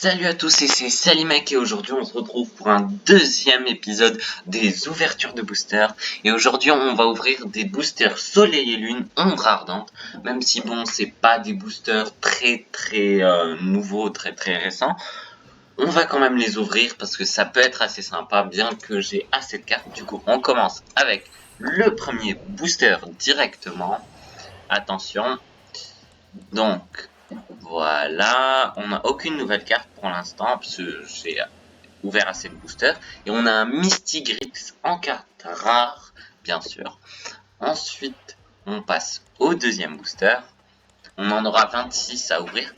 Salut à tous, et c'est Salimec et aujourd'hui on se retrouve pour un deuxième épisode des ouvertures de boosters. Et aujourd'hui on va ouvrir des boosters Soleil et Lune Ombre Ardente, même si bon c'est pas des boosters très nouveaux, très récents. On va quand même les ouvrir parce que ça peut être assez sympa bien que j'ai assez de cartes. Du coup on commence avec le premier booster directement. Attention, donc voilà, on n'a aucune nouvelle carte pour l'instant, parce que j'ai ouvert assez de boosters. Et on a un Mystigrix en carte rare, bien sûr. Ensuite, on passe au deuxième booster. On en aura 26 à ouvrir.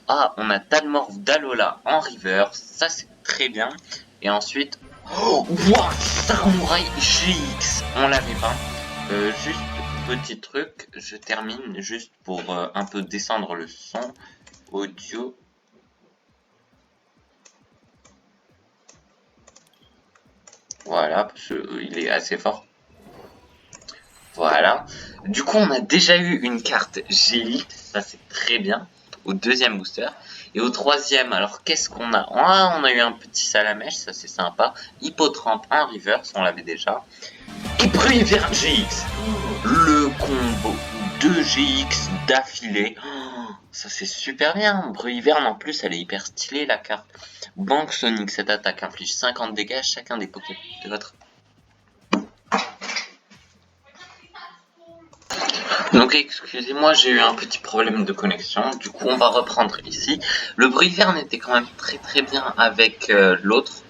Ah, on a Tadmorph d'Alola en reverse, ça c'est très bien. Et ensuite, oh, wow, Samurai GX, on l'avait pas. Juste petit truc, je termine juste pour un peu descendre le son audio. Voilà, parce qu'il est assez fort. Voilà. Du coup, on a déjà eu une carte GX, ça c'est très bien, au deuxième booster. Et au troisième, alors qu'est-ce qu'on a? Ah, on a eu un petit Salamèche, ça c'est sympa. Hippotrampe en reverse, on l'avait déjà. Et Bruyère GX, le combo 2 GX d'affilée. Oh, ça c'est super bien. Bruyverne en plus, elle est hyper stylée la carte. Banque Sonic, cette attaque inflige 50 dégâts à chacun des Pokémon de votre. Donc excusez-moi, j'ai eu un petit problème de connexion, du coup on va reprendre ici. Le Bruyverne était quand même très bien avec l'autre.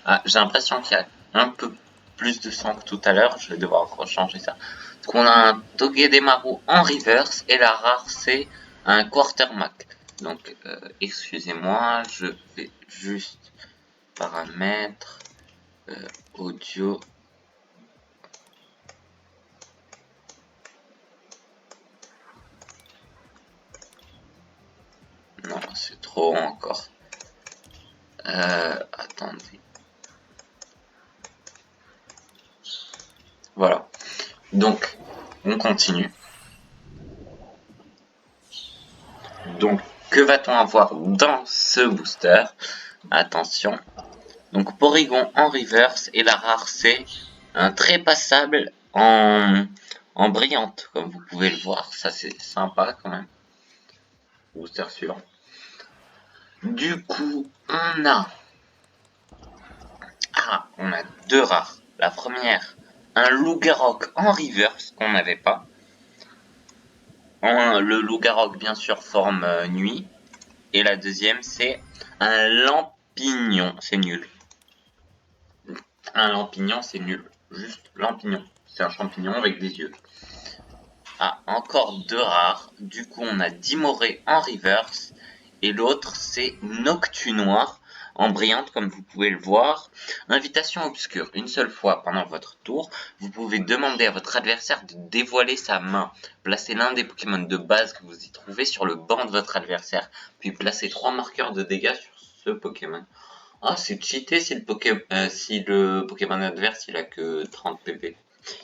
Ah, j'ai l'impression qu'il y a un peu plus de sang que tout à l'heure, je vais devoir rechanger ça. Donc on a un Togedemaru en reverse et la rare c'est un Quartermac. Donc excusez-moi, je vais juste paramètres, audio. Non, c'est trop encore. Attendez. Voilà. Donc, on continue. Donc, que va-t-on avoir dans ce booster? Attention. Donc, Porygon en reverse et la rare c'est un très passable en brillante, comme vous pouvez le voir. Ça, c'est sympa quand même. Booster suivant. Du coup, on a deux rares. La première, un Lougarok en reverse qu'on n'avait pas. Le Lougarok, bien sûr, forme nuit. Et la deuxième, c'est un Lampignon. C'est nul. Un Lampignon, c'est nul. Juste Lampignon. C'est un champignon avec des yeux. Ah, encore deux rares. Du coup, on a Dimoré en reverse. Et l'autre, c'est Noctunoir en brillante, comme vous pouvez le voir. Invitation obscure. Une seule fois pendant votre tour, vous pouvez demander à votre adversaire de dévoiler sa main. Placez l'un des Pokémon de base que vous y trouvez sur le banc de votre adversaire. Puis placez 3 marqueurs de dégâts sur ce Pokémon. Ah, c'est cheaté si le Pokémon adverse il a que 30 PV.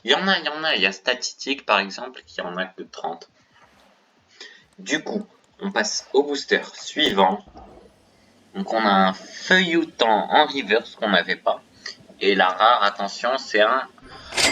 Il y en a. Il y a Statistique par exemple qui en a que 30. Du coup, on passe au booster suivant. Donc on a un Feuilloutant en reverse qu'on n'avait pas. Et la rare, attention, c'est un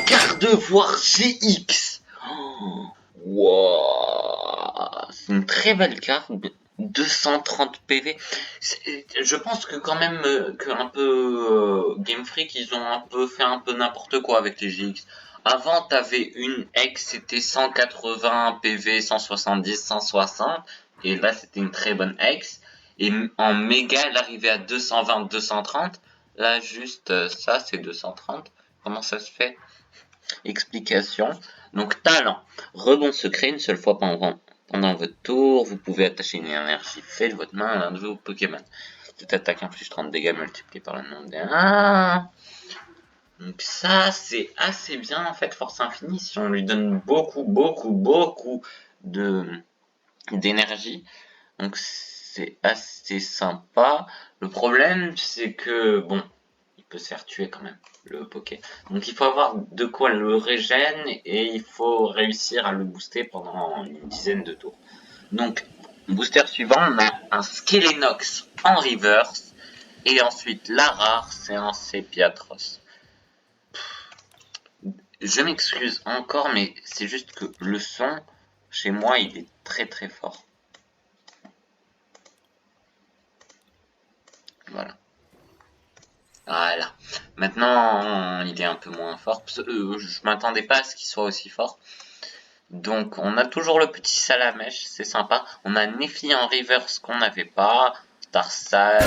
Gardevoir GX. Oh, wow. C'est une très belle carte. 230 PV. Je pense que quand même que un peu Game Freak ils ont un peu fait un peu n'importe quoi avec les GX. Avant t'avais une X c'était 180 PV, 170, 160 et là c'était une très bonne X et en méga elle arrivait à 220, 230. Là juste ça c'est 230. Comment ça se fait? Explication. Donc talent. Rebond secret une seule fois pendant votre tour. Vous pouvez attacher une énergie faite de votre main à l'un de vos Pokémon. Cette attaque inflige 30 dégâts multipliés par le nombre des... Ah, donc ça c'est assez bien en fait, force infinie. Si on lui donne beaucoup de d'énergie. Donc c'est assez sympa. Le problème c'est que bon, il peut se faire tuer quand même, le Poké. Donc il faut avoir de quoi le régène et il faut réussir à le booster pendant une dizaine de tours. Donc Booster suivant, on a un Skelenox en reverse. Et ensuite, la rare, c'est un Sepiatros. Je m'excuse encore, mais c'est juste que le son, chez moi, il est très très fort. Voilà. Voilà. Maintenant, il est un peu moins fort. Je m'attendais pas à ce qu'il soit aussi fort. Donc, on a toujours le petit Salamèche, c'est sympa. On a Nephi en reverse qu'on n'avait pas. Starside.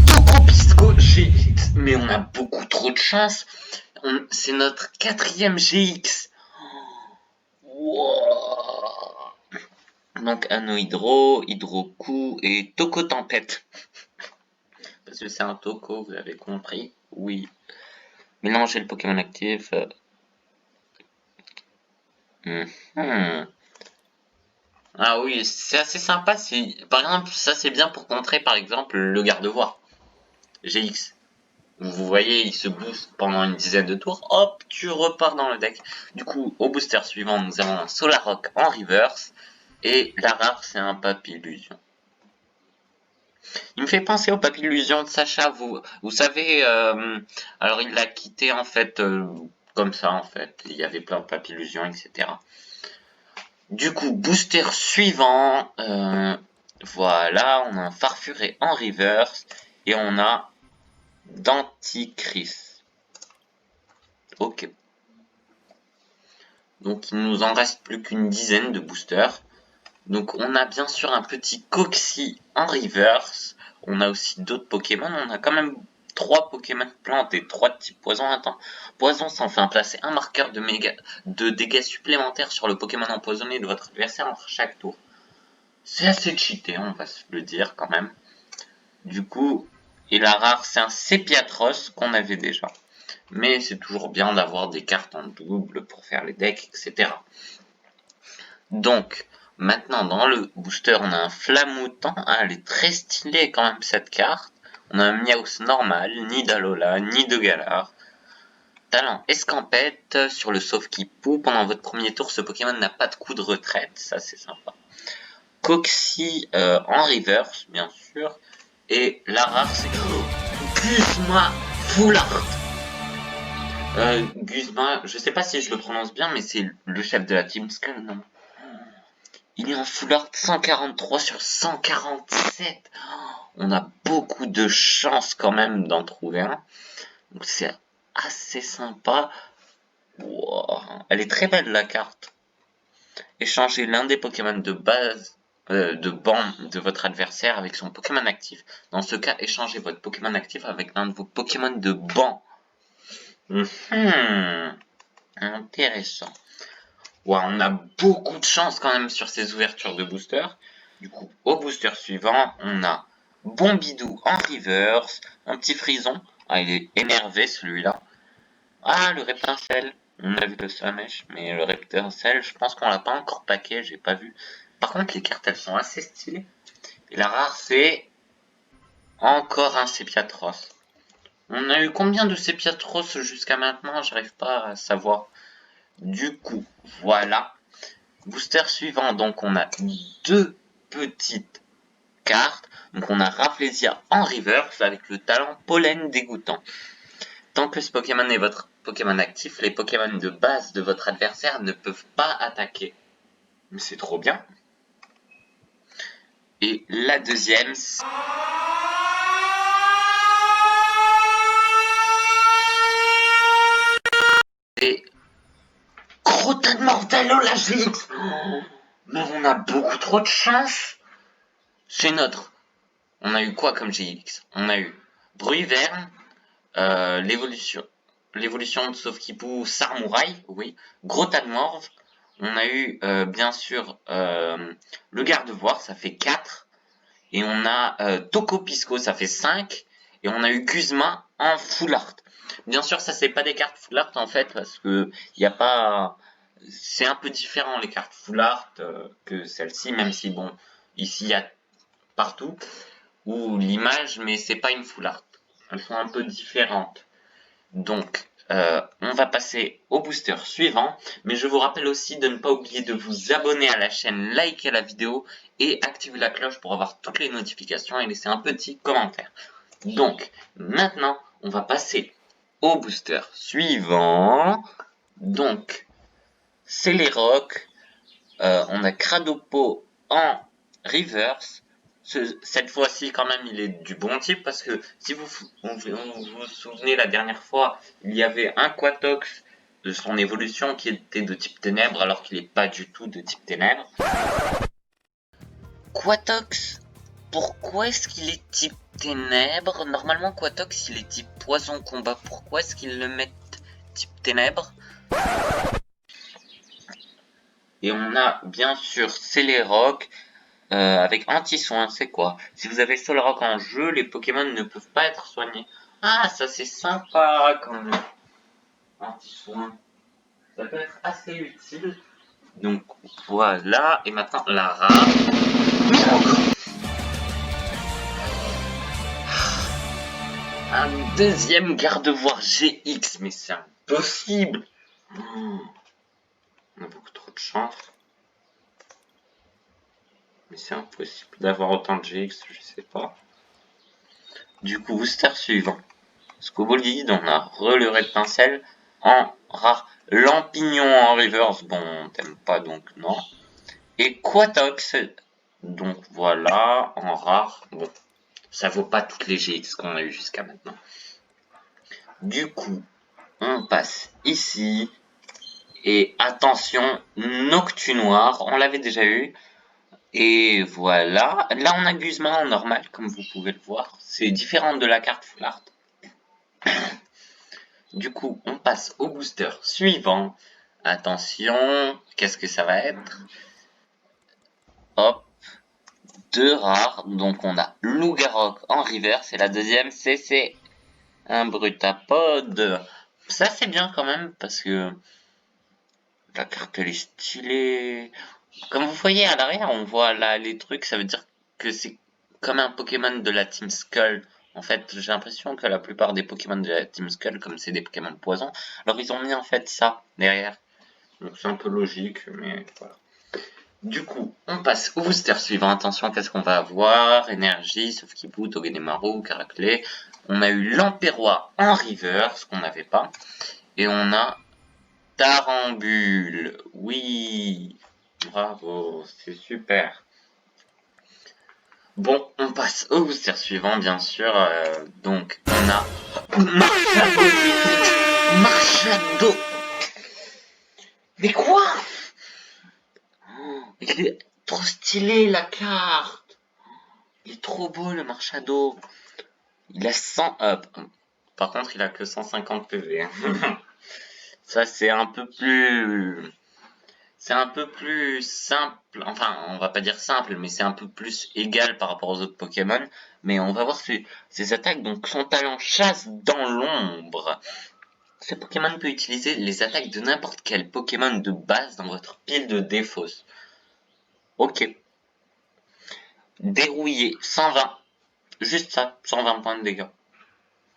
Tokopisco GX. Mais on a beaucoup trop de chance. C'est notre 4e GX. Wow. Donc, Anohydro, Hydrocoup et Toko Tempête. Parce que c'est un Toko, vous avez compris. Oui. Mélanger le Pokémon actif. Ah oui, c'est assez sympa. Par exemple, ça c'est bien pour contrer par exemple le Gardevoir GX. Vous voyez, il se booste pendant une dizaine de tours. Hop, tu repars dans le deck. Du coup, au booster suivant, nous avons un Solarock en reverse. Et la rare, c'est un Papillusion. Il me fait penser au Papillusion de Sacha. Vous savez, alors il l'a quitté en fait comme ça en fait. Il y avait plein de Papillusions, etc. Du coup, booster suivant, voilà, on a un Farfuré en reverse et on a Denticris. Ok. Donc il nous en reste plus qu'une dizaine de boosters. Donc on a bien sûr un petit Coxy en reverse. On a aussi d'autres Pokémon. On a quand même 3 Pokémon plantes et 3 types poison. Attends, poison, ça en fait placer un marqueur de dégâts supplémentaires sur le Pokémon empoisonné de votre adversaire entre chaque tour. C'est assez cheaté, on va se le dire quand même. Du coup, et la rare, c'est un Sepiatros qu'on avait déjà. Mais c'est toujours bien d'avoir des cartes en double pour faire les decks, etc. Donc, maintenant dans le booster, on a un Flamoutant. Ah, elle est très stylée quand même cette carte. On a un Miaus normal, ni d'Alola, ni de Galar. Talent Escampette sur le sauve qui poue. Pendant votre premier tour, ce Pokémon n'a pas de coup de retraite. Ça, c'est sympa. Coxy en reverse, bien sûr. Et la rare, c'est Guzma Full Art. Guzma, je sais pas si je le prononce bien, mais c'est le chef de la Team Skull, non? Il est en Full Art 143 sur 147. On a beaucoup de chance quand même d'en trouver un. Donc c'est assez sympa. Wow. Elle est très belle la carte. Échangez l'un des Pokémon de base de banc de votre adversaire avec son Pokémon actif. Dans ce cas, échangez votre Pokémon actif avec l'un de vos Pokémon de banc. Intéressant. Wow, on a beaucoup de chance quand même sur ces ouvertures de booster. Du coup, au booster suivant, on a Bombidou en reverse, un petit frison. Ah, il est énervé celui-là. Ah, le Reptincelle. On a vu le Salamèche, mais le Reptincelle, je pense qu'on l'a pas encore packé, j'ai pas vu. Par contre, les cartes, elles sont assez stylées. Et la rare, c'est encore un Sepiatros. On a eu combien de Sepiatros jusqu'à maintenant? J'arrive pas à savoir. Du coup, voilà. Booster suivant, donc on a deux petites cartes. Donc on a Rafflesia en reverse avec le talent Pollen dégoûtant. Tant que ce Pokémon est votre Pokémon actif, les Pokémon de base de votre adversaire ne peuvent pas attaquer. Mais c'est trop bien. Et la deuxième, c'est Croton Mortalo la GX. Mais on a beaucoup trop de chance. C'est notre. On a eu quoi comme GX? On a eu Bruyverne, l'évolution de Sauf-Qui-Pou Sarmouraï, oui, Grotanmorve. On a eu bien sûr le Gardevoir, ça fait 4. Et on a Tokopisco, ça fait 5. Et on a eu Guzma en Full Art. Bien sûr, ça c'est pas des cartes Full Art en fait, parce que il y a pas. C'est un peu différent les cartes Full Art que celle-ci, même si bon, ici il y a partout ou l'image, mais c'est pas une Full Art. Elles sont un peu différentes. Donc, on va passer au booster suivant, mais je vous rappelle aussi de ne pas oublier de vous abonner à la chaîne, liker la vidéo et activer la cloche pour avoir toutes les notifications et laisser un petit commentaire. Donc, maintenant, on va passer au booster suivant. Donc, c'est les rocks. On a Cradopo en reverse. Cette fois-ci, quand même, il est du bon type parce que si vous vous souvenez, la dernière fois, il y avait un Quatox de son évolution qui était de type ténèbres alors qu'il n'est pas du tout de type ténèbres. Quatox, pourquoi est-ce qu'il est type ténèbres? Normalement, Quatox, il est type poison combat. Pourquoi est-ce qu'ils le mettent type ténèbres? Et on a bien sûr Celerock avec anti-soin. C'est quoi? Si vous avez Solrock en jeu, les Pokémon ne peuvent pas être soignés. Ah, ça c'est sympa quand même. Anti-soin. Ça peut être assez utile. Donc voilà. Et maintenant Lara. Un deuxième garde-voire GX, mais c'est impossible. On a beaucoup trop de chance. Mais c'est impossible d'avoir autant de GX, je sais pas. Du coup, booster suivant. Scobolide, on a Reluré de Pincelle en rare. Lampignon en reverse, bon, t'aimes pas donc non. Et Quatox, donc voilà, en rare. Bon, ça vaut pas toutes les GX qu'on a eu jusqu'à maintenant. Du coup, on passe ici. Et attention, Noctunoir, on l'avait déjà eu. Et voilà, là on a Guzma en normal, comme vous pouvez le voir. C'est différent de la carte Full Art. Du coup, on passe au booster suivant. Attention, qu'est-ce que ça va être? Hop, deux rares. Donc on a Lougarok en reverse et la deuxième c'est un Brutapod. Ça c'est bien quand même parce que la carte elle est stylée. Comme vous voyez à l'arrière, on voit là les trucs, ça veut dire que c'est comme un Pokémon de la Team Skull. En fait, j'ai l'impression que la plupart des Pokémon de la Team Skull, comme c'est des Pokémon de poison, alors ils ont mis en fait ça derrière. Donc c'est un peu logique, mais voilà. Du coup, on passe au booster suivant. Attention, qu'est-ce qu'on va avoir? Énergie, Sauf-qui-Boot, Togedemaru, Caracolé. On a eu l'Empérois en reverse, qu'on n'avait pas. Et on a Tarambule. Oui, bravo, c'est super. Bon, on passe au booster suivant, bien sûr. Donc, on a Marshado mythique. Marshado. Mais quoi? Il est trop stylé, la carte. Il est trop beau, le Marshado. Il a 100 up. Par contre, il a que 150 PV. Hein. Ça, c'est un peu plus... C'est un peu plus simple, enfin on va pas dire simple, mais c'est un peu plus égal par rapport aux autres Pokémon. Mais on va voir ses attaques, donc son talent chasse dans l'ombre. Ce Pokémon peut utiliser les attaques de n'importe quel Pokémon de base dans votre pile de défausse. Ok. Dérouillé, 120. Juste ça, 120 points de dégâts.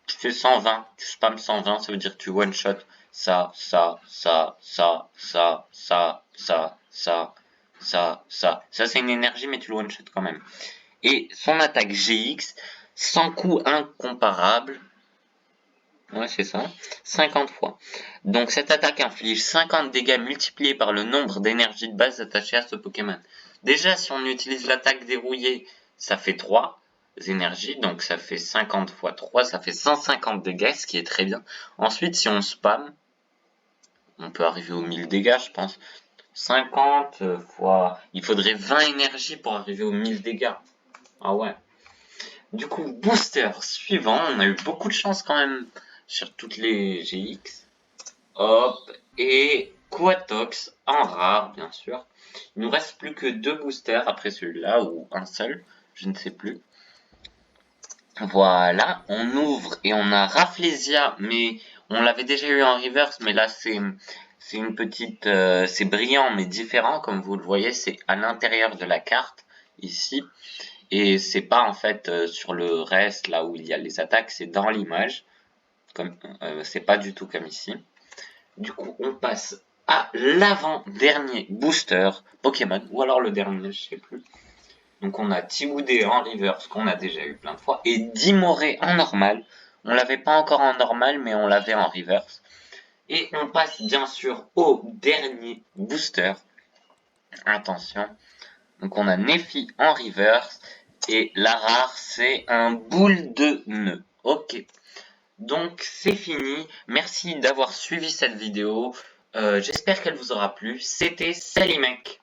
Tu fais 120, tu spams 120, ça veut dire que tu one-shot ça, ça, ça, ça, ça, ça, ça, ça, ça, ça. Ça, c'est une énergie, mais tu le one-shot quand même. Et son attaque GX, sans coup incomparable. Ouais, c'est ça. 50 fois. Donc, cette attaque inflige 50 dégâts multipliés par le nombre d'énergies de base attachées à ce Pokémon. Déjà, si on utilise l'attaque dérouillée, ça fait 3 énergies. Donc, ça fait 50 fois 3, ça fait 150 dégâts, ce qui est très bien. Ensuite, si on spam, on peut arriver aux 1000 dégâts, je pense. 50 fois... Il faudrait 20 énergies pour arriver aux 1000 dégâts. Ah ouais. Du coup, booster suivant. On a eu beaucoup de chance quand même sur toutes les GX. Hop. Et Quatox en rare, bien sûr. Il nous reste plus que 2 boosters après celui-là, ou un seul. Je ne sais plus. Voilà, on ouvre et on a Rafflesia, mais on l'avait déjà eu en reverse, mais là c'est une petite, c'est brillant mais différent, comme vous le voyez, c'est à l'intérieur de la carte ici, et c'est pas en fait sur le reste là où il y a les attaques, c'est dans l'image. comme c'est pas du tout comme ici. Du coup, on passe à l'avant-dernier booster Pokémon, ou alors le dernier, je sais plus. Donc on a Tiwoudé en reverse, qu'on a déjà eu plein de fois, et Dimoré en normal. On l'avait pas encore en normal, mais on l'avait en reverse. Et on passe bien sûr au dernier booster. Attention. Donc on a Nefi en reverse, et la rare, c'est un boule de nœud. Ok. Donc c'est fini, merci d'avoir suivi cette vidéo, j'espère qu'elle vous aura plu, c'était Salimec.